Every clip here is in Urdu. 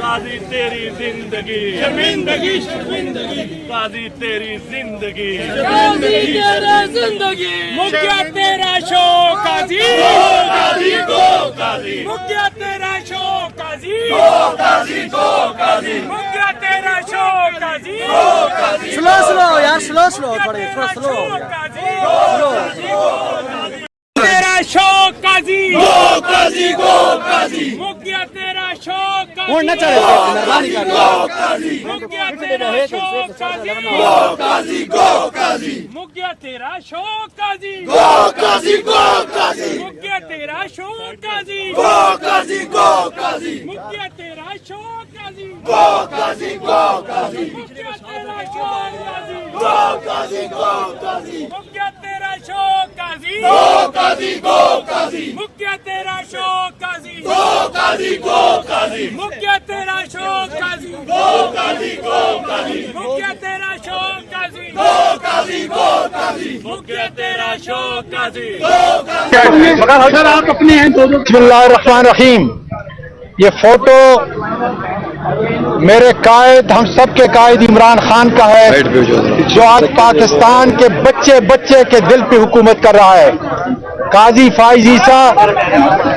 قاضی تیری زندگی شرمندگی شرمندگی قاضی تیری زندگی قاضی تیرا زندگی مکیا تیرا شوق قاضی قاضی کو قاضی مکیا تیرا شوق قاضی قاضی کو قاضی مکیا تیرا شوق قاضی سلو یار سلو تھوڑے تھوڑا سلو تیرا شوق قاضی قاضی کو قاضی مکیا تیرا شوق ہوں نہ چلے مہربانی کر مکیا تیرا شوق قاضی قاضی کو قاضی مکیا تیرا شوق قاضی قاضی کو قاضی مکیا تیرا شوق قاضی قاضی کو قاضی مکیا تیرا شوق قاضی قاضی کو قاضی مکیا تیرا شوق قاضی قاضی کو قاضی مکیا تیرا شوق قاضی قاضی کو قاضی مکیا تیرا شوق قاضی قاضی کو قاضی مکیا تیرا شوق قاضی قاضی کو قاضی مکیا تیرا شوق قاضی قاضی کو قاضی مکیا تیرا شوق قاضی سر آپ اپنے ہیں بسم اللہ الرحمن الرحیم. یہ فوٹو میرے قائد ہم سب کے قائد عمران خان کا ہے جو آج پاکستان کے بچے بچے کے دل پہ حکومت کر رہا ہے. قاضی فائز عیسیٰ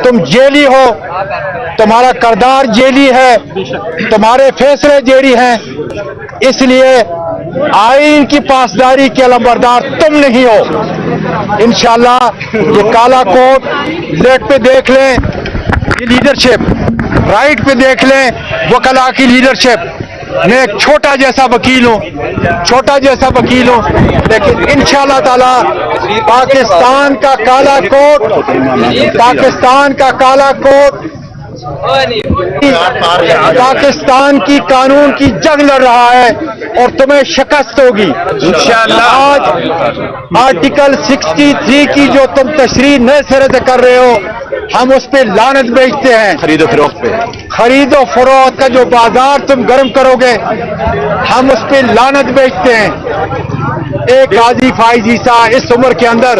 تم جیلی ہو, تمہارا کردار جیلی ہے, تمہارے فیصلے جیلی ہیں, اس لیے آئین کی پاسداری کے علمبردار تم نہیں ہو. انشاءاللہ یہ کالا کوٹ لیفٹ پہ دیکھ لیں یہ لیڈرشپ, رائٹ پہ دیکھ لیں وکلا کی لیڈرشپ. میں ایک چھوٹا جیسا وکیل ہوں, لیکن انشاءاللہ تعالی پاکستان کا کالا کوٹ پاکستان کی قانون کی جنگ لڑ رہا ہے اور تمہیں شکست ہوگی انشاءاللہ. آج آرٹیکل 63 کی جو تم تشریح نئے سرے سے کر رہے ہو, ہم اس پہ لعنت بیچتے ہیں. خرید و فروخت کا جو بازار تم گرم کرو گے ہم اس پہ لعنت بیچتے ہیں. ایک قاضی فائز عیسیٰ اس عمر کے اندر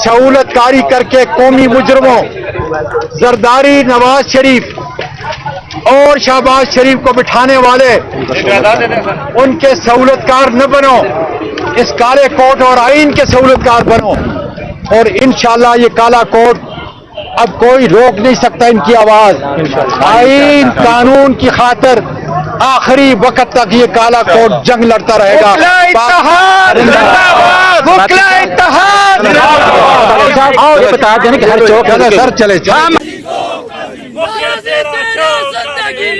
سہولت کاری کر کے قومی مجرموں زرداری, نواز شریف اور شہباز شریف کو بٹھانے والے ان کے سہولت کار نہ بنو, اس کالے کوٹ اور آئین کے سہولت کار بنو. اور انشاءاللہ یہ کالا کوٹ اب کوئی روک نہیں سکتا ان کی آواز. آئین قانون کی خاطر آخری وقت تک یہ کالا کوٹ جنگ لڑتا رہے گا. بتا دیں کہ ہر چوک سر چلے مکیا تیرا شوق زندگی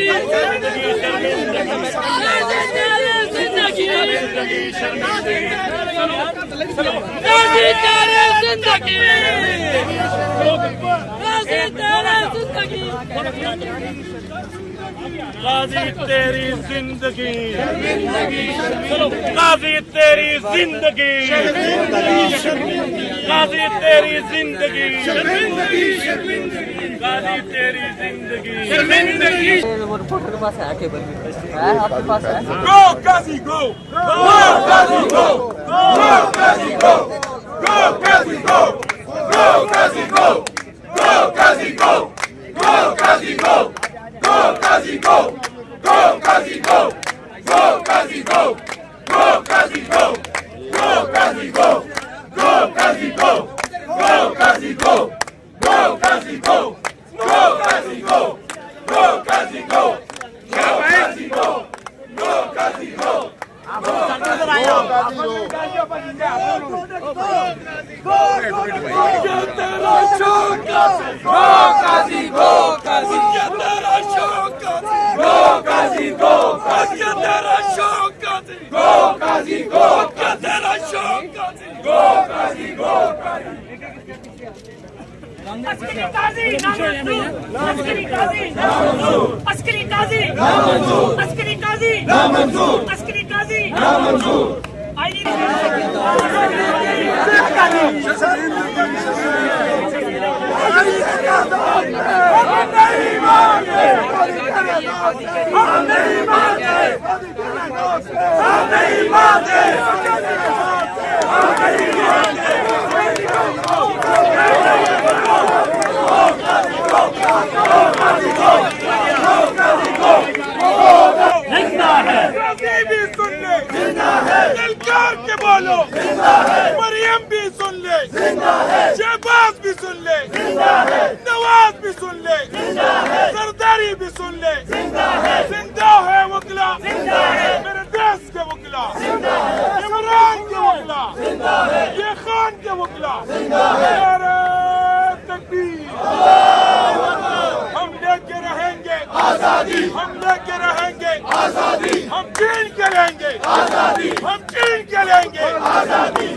قاضی تیرا زندگی قاضی تیرا زندگی قاضی تیری زندگی قاضی تیری زندگی قاضی تیری زندگی قاضی تیری زندگی رپورٹر کے پاس ہے کیبل بھی آپ کے پاس ہے. گو قاضی گو قاضی گو قاضی گو قاضی گو قاضی گو قاضی گو قاضی گو قاضی گو قاضی گو قاضی گو قاضی گو قاضی گو قاضی گو قاضی گو قاضی گو قاضی گو قاضی گو قاضی گو قاضی گو عسکری قاضی عسکری قاضی عسکری قاضی عسکری قاضی عسکری قاضی Go! بھی سن لے زندہ ہے وکلا میرے دیش کے وکلا عمران کے وکلا یہ خان کے وکلا نعرہ تکبیر ہم لے کے رہیں گے آزادی ہم لے کے رہیں گے آزادی ہم چھین کے لیں گے آزادی ہم چھین کے لیں گے آزادی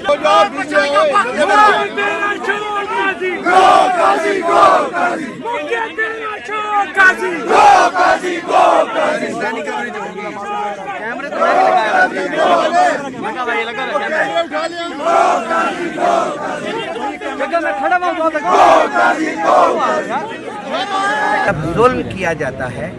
جب ظلم کیا جاتا ہے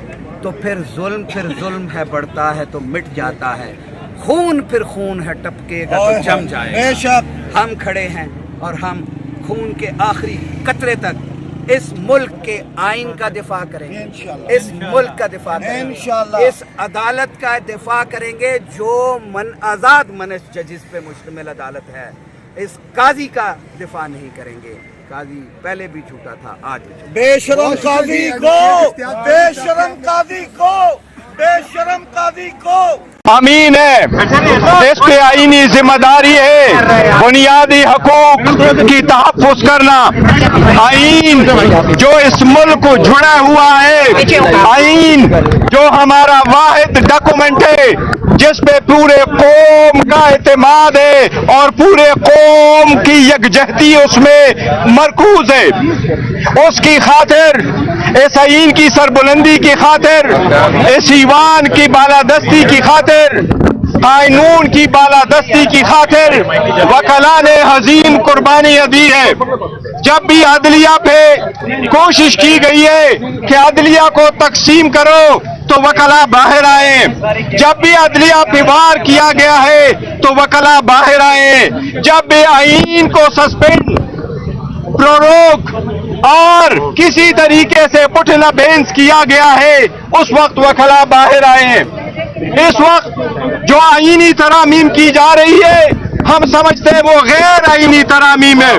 تو پھر ظلم ہے بڑھتا ہے تو مٹ جاتا ہے خون پھر خون ہے ٹپکے گا تو جم جائے گا ہم کھڑے ہیں اور ہم خون کے آخری قطرے تک اس ملک کے آئین کا دفاع کریں گے اس ملک کا دفاع کریں گے اس عدالت کا دفاع کریں گے جو آزاد منش ججز پہ مشتمل عدالت ہے اس قاضی کا دفاع نہیں کریں گے قاضی پہلے بھی جھوٹا تھا آج بھی بے شرم قاضی کو بے شرم قاضی کو بے شرم قاضی کو امین ہے اس پہ آئینی ذمہ داری ہے بنیادی حقوق کی تحفظ کرنا آئین جو اس ملک کو جڑا ہوا ہے آئین جو ہمارا واحد ڈاکومنٹ ہے جس پہ پورے قوم کا اعتماد ہے اور پورے قوم کی یکجہتی اس میں مرکوز ہے اس کی خاطر اس آئین کی سربلندی کی خاطر اس ایوان کی بالادستی کی خاطر قانون کی بالادستی کی خاطر وکلاء نے عظیم قربانی دی ہے جب بھی عدلیہ پہ کوشش کی گئی ہے کہ عدلیہ کو تقسیم کرو تو وکلاء باہر آئے جب بھی عدلیہ پہ وار کیا گیا ہے تو وکلاء باہر آئے جب بھی آئین کو سسپینڈ پروروگ اور کسی طریقے سے پٹھنا بینس کیا گیا ہے اس وقت وکلاء باہر آئے اس وقت جو آئینی ترامیم کی جا رہی ہے ہم سمجھتے ہیں وہ غیر آئینی ترامیم ہے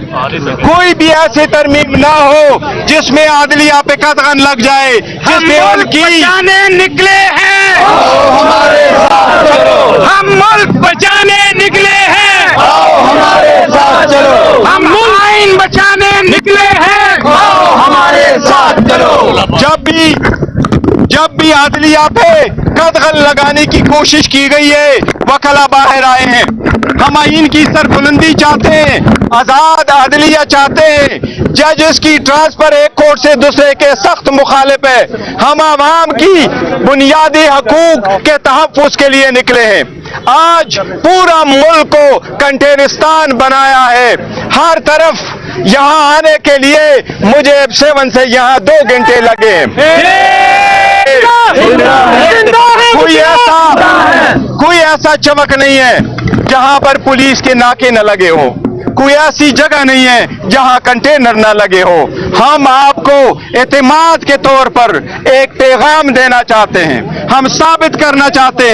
کوئی بھی ایسی ترمیم نہ ہو جس میں عدلیہ پہ قدغن لگ جائے جس میں ملک بچانے نکلے ہیں ہم ملک بچانے نکلے ہیں ہمارے ساتھ چلو ہم آئین بچانے نکلے ہیں ہمارے ساتھ چلو جب بھی عدلیہ پہ قدغن لگانے کی کوشش کی گئی ہے وکلاء باہر آئے ہیں ہم آئین کی سربلندی چاہتے ہیں آزاد عدلیہ چاہتے ہیں ججز کی ٹرانسفر ایک کورٹ سے دوسرے کے سخت مخالف ہے ہم عوام کی بنیادی حقوق کے تحفظ کے لیے نکلے ہیں آج پورا ملک کو کنٹینرستان بنایا ہے ہر طرف یہاں آنے کے لیے مجھے 7 سے یہاں 2 گھنٹے لگے کوئی ایسا چمک نہیں ہے جہاں پر پولیس کے ناکے نہ لگے ہوں کوئی ایسی جگہ نہیں ہے جہاں کنٹینر نہ لگے ہو ہم آپ کو اعتماد کے طور پر ایک پیغام دینا چاہتے ہیں ہم ثابت کرنا چاہتے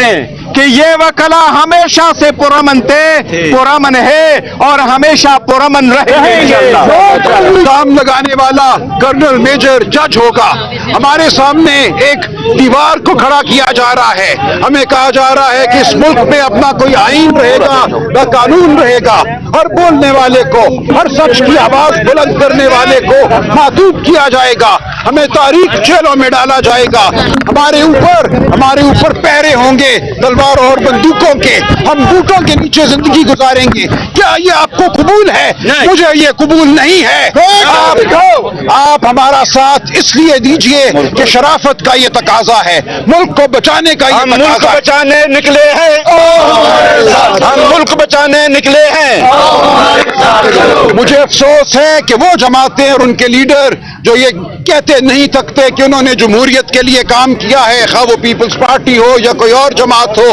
ہیں کہ یہ وکلاء ہمیشہ سے پرامن ہے اور ہمیشہ پرامن رہے گا الزام لگانے والا کرنل میجر جج ہوگا ہمارے سامنے ایک دیوار کو کھڑا کیا جا رہا ہے ہمیں کہا جا رہا ہے کہ اس ملک میں اپنا کوئی آئین رہے گا نہ قانون رہے گا ہر بولنے والے کو ہر سچ کی آواز بلند کرنے والے کو معطوف کیا جائے گا ہمیں تاریخ جیلوں میں ڈالا جائے گا ہمارے اوپر پہرے ہوں گے تلوار اور بندوقوں کے ہم بوٹوں کے نیچے زندگی گزاریں گے کیا یہ آپ کو قبول ہے مجھے یہ قبول نہیں ہے آپ ہمارا ساتھ اس لیے دیجئے کہ شرافت کا یہ تقاضا ہے ملک کو بچانے کا یہ تقاضا بچانے نکلے ہیں ہم ملک بچانے نکلے ہیں مجھے افسوس ہے کہ وہ جماعتیں اور ان کے لیڈر جو یہ کہتے نہیں تھکتے کہ انہوں نے جمہوریت کے لیے کام کیا ہے خواہ وہ پیپلز پارٹی ہو یا کوئی اور جماعت ہو